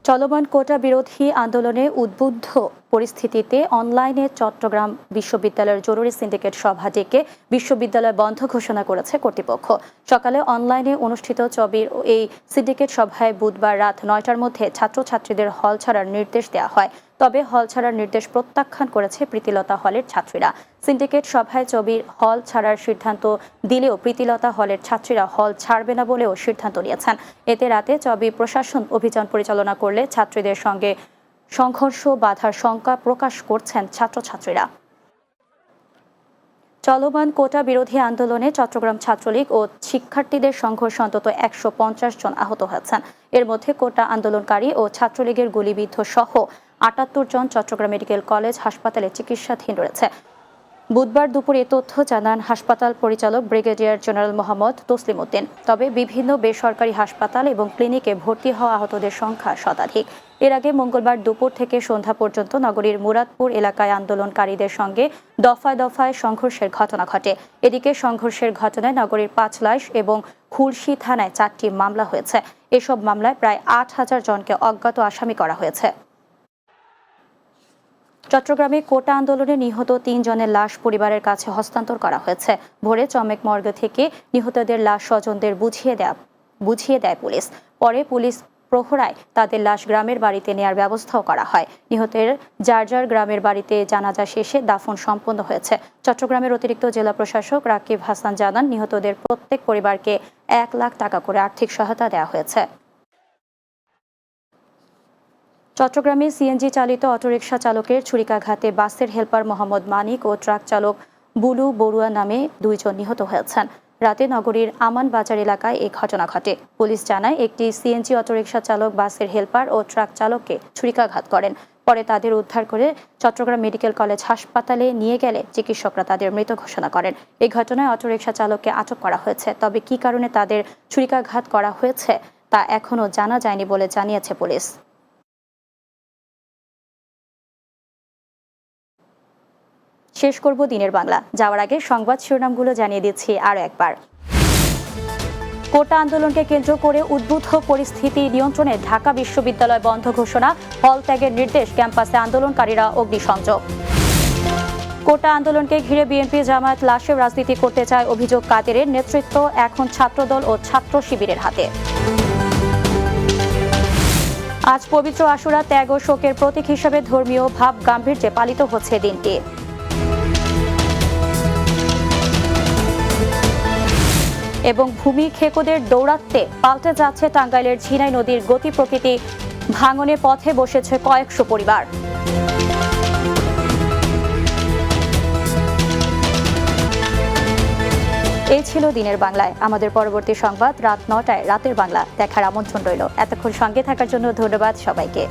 চলমান কোটা বিরোধী আন্দোলনে উদ্বুদ্ধ পরিস্থিতিতে অনলাইনে চট্টগ্রাম বিশ্ববিদ্যালয়ের জরুরি সিন্ডিকেট সভা ডেকে বিশ্ববিদ্যালয় বন্ধ ঘোষণা করেছে কর্তৃপক্ষ। সকালে অনলাইনে অনুষ্ঠিত চবির এই সিন্ডিকেট সভায় বুধবার রাত ৯টার মধ্যে ছাত্রছাত্রীদের হল ছাড়ার নির্দেশ দেওয়া হয়। তবে হল ছাড়ার নির্দেশ প্রত্যাখ্যান করেছে প্রীতিলতা হলের ছাত্রীরা। সিন্ডিকেট সভায় চবির হল ছাড়ার সিদ্ধান্ত দিলেও প্রীতিলতা হলের ছাত্রীরা হল ছাড়বে না বলেও সিদ্ধান্ত নিয়েছেন। এতে রাতে চবি প্রশাসন অভিযান পরিচালনা করলে ছাত্রীদের সঙ্গে সংঘর্ষ বাধার শঙ্কা প্রকাশ করছেন ছাত্রছাত্রীরা। চলমান কোটা বিরোধী আন্দোলনে চট্টগ্রাম ছাত্রলীগ ও শিক্ষার্থীদের সংঘর্ষে অন্তত ১৫০ জন আহত হয়েছেন। এর মধ্যে কোটা আন্দোলনকারী ও ছাত্রলীগের গুলিবিদ্ধ সহ ৭৮ জন চট্টগ্রাম মেডিকেল কলেজ হাসপাতালে চিকিৎসাধীন রয়েছে। বুধবার দুপুরে এ তথ্য জানান হাসপাতাল পরিচালক ব্রিগেডিয়ার জেনারেল মোহাম্মদ তসলিম উদ্দিন। তবে বিভিন্ন বেসরকারি হাসপাতাল এবং ক্লিনিকে ভর্তি হওয়া আহতদের সংখ্যা শতাধিক। এর আগে মঙ্গলবার দুপুর থেকে সন্ধ্যা পর্যন্ত নগরীর মুরাদপুর এলাকায় আন্দোলনকারীদের সঙ্গে দফায় দফায় সংঘর্ষের ঘটনা ঘটে। এদিকে সংঘর্ষের ঘটনায় নগরীর পাঁচলাইশ এবং খুলশী থানায় ৪টি মামলা হয়েছে। এসব মামলায় প্রায় ৮,০০০ জনকে অজ্ঞাত আসামি করা হয়েছে। চট্টগ্রামে কোটা আন্দোলনে নিহত ৩ জনের লাশ পরিবারের কাছে হস্তান্তর করা হয়েছে। ভোরে চমেক মর্গ থেকে নিহতদের লাশ স্বজনদের বুঝিয়ে দেয় পুলিশ। পরে পুলিশ প্রহরায় তাদের লাশ গ্রামের বাড়িতে নেয়ার ব্যবস্থাও করা হয়। নিহতের যার যার গ্রামের বাড়িতে জানাজা শেষে দাফন সম্পন্ন হয়েছে। চট্টগ্রামের অতিরিক্ত জেলা প্রশাসক রাকিব হাসান জানান, নিহতদের প্রত্যেক পরিবারকে ১ লাখ টাকা করে আর্থিক সহায়তা দেওয়া হয়েছে। চট্টগ্রামে সিএনজি চালিত অটোরিকশা চালকের ছুরিকাঘাতে বাসের হেলপার মোহাম্মদ মানিক ও ট্রাক চালক বুলু বড়ুয়া নামে ২ জন নিহত হয়েছেন। রাতে নগরীর আমান বাজার এলাকায় এই ঘটনা ঘটে। পুলিশ জানায়, একটি সিএনজি অটোরিকশা চালক বাসের হেলপার ও ট্রাক চালককে ছুরিকাঘাত করেন। পরে তাদের উদ্ধার করে চট্টগ্রাম মেডিকেল কলেজ হাসপাতালে নিয়ে গেলে চিকিৎসকরা তাদের মৃত ঘোষণা করেন। এই ঘটনায় অটোরিকশা চালককে আটক করা হয়েছে। তবে কী কারণে তাদের ছুরিকাঘাত করা হয়েছে তা এখনও জানা যায়নি বলে জানিয়েছে পুলিশ। শেষ করব দিনের বাংলা। যাওয়ার আগে সংবাদ শিরোনামগুলো জানিয়ে দিচ্ছি আরও একবার। কোটা আন্দোলনকে কেন্দ্র করে উদ্বুদ্ধ পরিস্থিতি নিয়ন্ত্রণে ঢাকা বিশ্ববিদ্যালয় বন্ধ ঘোষণা, হল ত্যাগের নির্দেশ, ক্যাম্পাসে আন্দোলনকারীরা অগ্নিসংযোগ। কোটা আন্দোলনকে ঘিরে বিএনপি জামায়াত লাশের রাজনীতি করতে চায়, অভিযোগ কাদেরের। নেতৃত্ব এখন ছাত্রদল ও ছাত্র শিবিরের হাতে। আজ পবিত্র আশুরা, ত্যাগ ও শোকের প্রতীক হিসেবে ধর্মীয় ভাব গাম্ভীর্যে পালিত হচ্ছে দিনটি। এবং ভূমি খেকোদের দৌরাত্মে পাল্টে যাচ্ছে টাঙ্গাইলের ঝিনাই নদীর গতি প্রকৃতি, ভাঙনে পথে বসেছে কয়েকশো পরিবার। এই ছিল দিনের বাংলায়। আমাদের পরবর্তী সংবাদ রাত ৯টায় রাতের বাংলা দেখার আমন্ত্রণ রইল। এতক্ষণ সঙ্গে থাকার জন্য ধন্যবাদ সবাইকে।